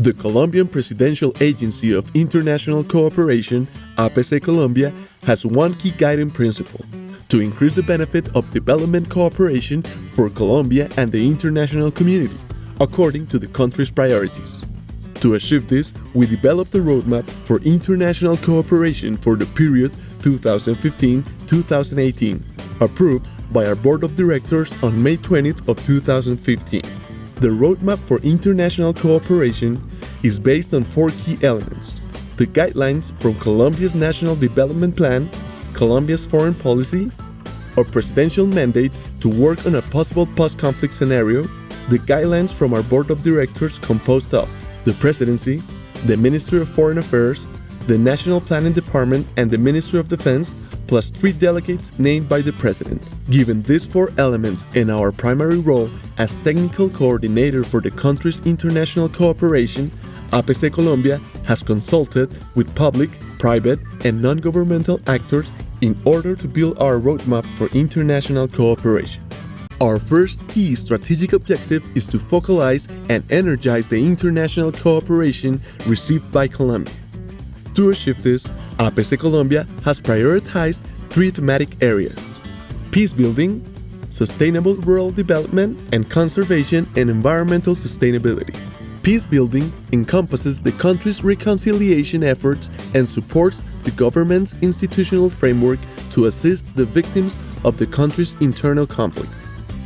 The Colombian Presidential Agency of International Cooperation, APC-Colombia, has one key guiding principle: to increase the benefit of development cooperation for Colombia and the international community, according to the country's priorities. To achieve this, we developed the roadmap for international cooperation for the period 2015-2018, approved by our Board of Directors on May 20th of 2015. The roadmap for international cooperation is based on four key elements: the guidelines from Colombia's National Development Plan, Colombia's foreign policy, our presidential mandate to work on a possible post-conflict scenario, the guidelines from our Board of Directors composed of the Presidency, the Ministry of Foreign Affairs, the National Planning Department, and the Ministry of Defense, plus 3 delegates named by the President. Given these 4 elements and our primary role as technical coordinator for the country's international cooperation, APC-Colombia has consulted with public, private, and non-governmental actors in order to build our roadmap for international cooperation. Our first key strategic objective is to focalize and energize the international cooperation received by Colombia. To achieve this, APC-Colombia has prioritized 3 thematic areas: peacebuilding, sustainable rural development, and conservation and environmental sustainability. Peacebuilding encompasses the country's reconciliation efforts and supports the government's institutional framework to assist the victims of the country's internal conflict.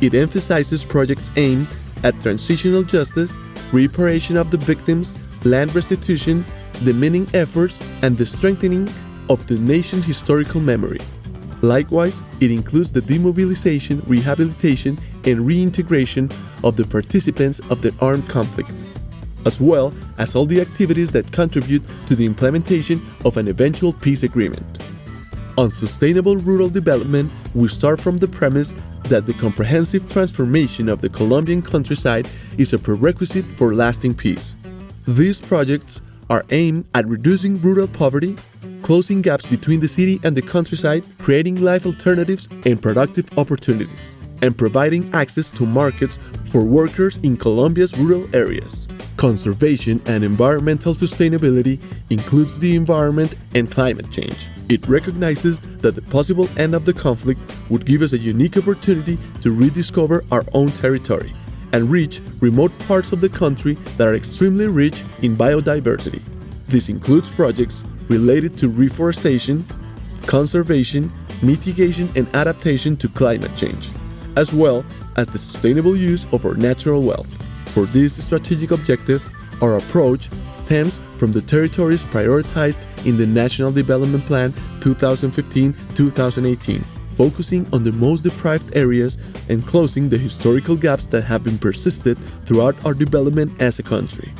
It emphasizes projects aimed at transitional justice, reparation of the victims, land restitution, demeaning efforts, and the strengthening of the nation's historical memory. Likewise, it includes the demobilization, rehabilitation, and reintegration of the participants of the armed conflict, as well as all the activities that contribute to the implementation of an eventual peace agreement. On sustainable rural development, we start from the premise that the comprehensive transformation of the Colombian countryside is a prerequisite for lasting peace. These projects are aimed at reducing rural poverty, closing gaps between the city and the countryside, creating life alternatives and productive opportunities, and providing access to markets for workers in Colombia's rural areas. Conservation and environmental sustainability includes the environment and climate change. It recognizes that the possible end of the conflict would give us a unique opportunity to rediscover our own territory and reach remote parts of the country that are extremely rich in biodiversity. This includes projects related to reforestation, conservation, mitigation, and adaptation to climate change, as well as the sustainable use of our natural wealth. For this strategic objective, our approach stems from the territories prioritized in the National Development Plan 2015-2018, focusing on the most deprived areas and closing the historical gaps that have been persisted throughout our development as a country.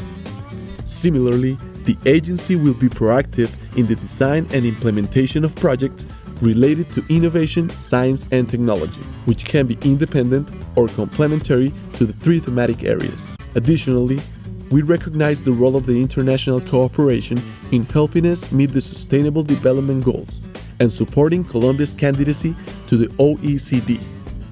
Similarly, the agency will be proactive in the design and implementation of projects related to innovation, science, and technology, which can be independent or complementary to the 3 thematic areas. Additionally, we recognize the role of the international cooperation in helping us meet the Sustainable Development Goals and supporting Colombia's candidacy to the OECD.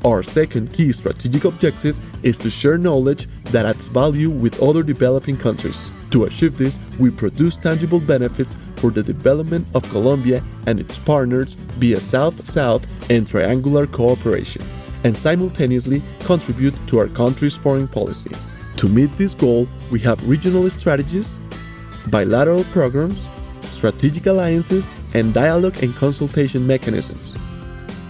Our second key strategic objective is to share knowledge that adds value with other developing countries. To achieve this, we produce tangible benefits for the development of Colombia and its partners via South-South and triangular cooperation, and simultaneously contribute to our country's foreign policy. To meet this goal, we have regional strategies, bilateral programs, strategic alliances, and dialogue and consultation mechanisms.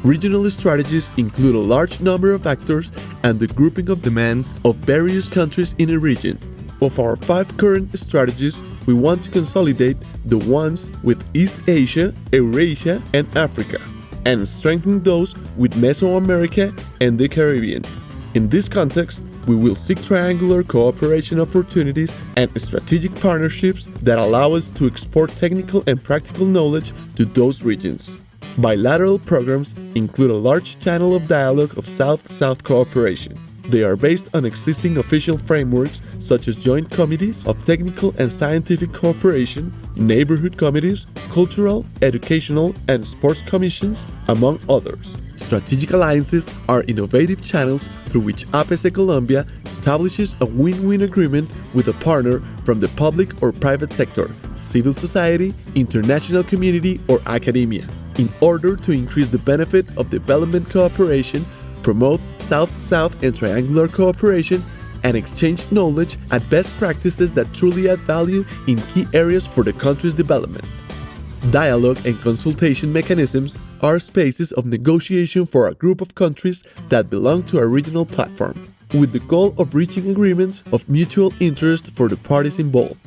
Regional strategies include a large number of actors and the grouping of demands of various countries in a region. Of our 5 current strategies, we want to consolidate the ones with East Asia, Eurasia, and Africa, and strengthen those with Mesoamerica and the Caribbean. In this context, we will seek triangular cooperation opportunities and strategic partnerships that allow us to export technical and practical knowledge to those regions. Bilateral programs include a large channel of dialogue of South-South cooperation. They are based on existing official frameworks such as joint committees of technical and scientific cooperation, neighborhood committees, cultural, educational, and sports commissions, among others. Strategic alliances are innovative channels through which APC-Colombia establishes a win-win agreement with a partner from the public or private sector, civil society, international community, or academia, in order to increase the benefit of development cooperation, promote South-South and triangular cooperation, and exchange knowledge and best practices that truly add value in key areas for the country's development. Dialogue and consultation mechanisms are spaces of negotiation for a group of countries that belong to a regional platform, with the goal of reaching agreements of mutual interest for the parties involved,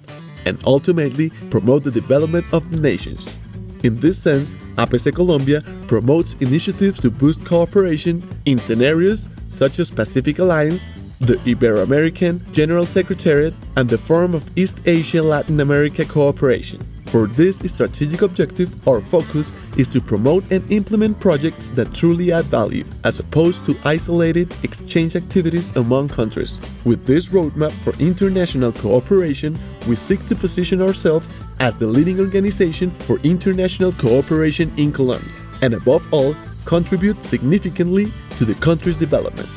and ultimately promote the development of the nations. In this sense, APC-Colombia promotes initiatives to boost cooperation in scenarios such as Pacific Alliance, the Ibero-American General Secretariat, and the Forum of East Asia-Latin America Cooperation. For this strategic objective, our focus is to promote and implement projects that truly add value, as opposed to isolated exchange activities among countries. With this roadmap for international cooperation, we seek to position ourselves as the leading organization for international cooperation in Colombia, and above all, contribute significantly to the country's development.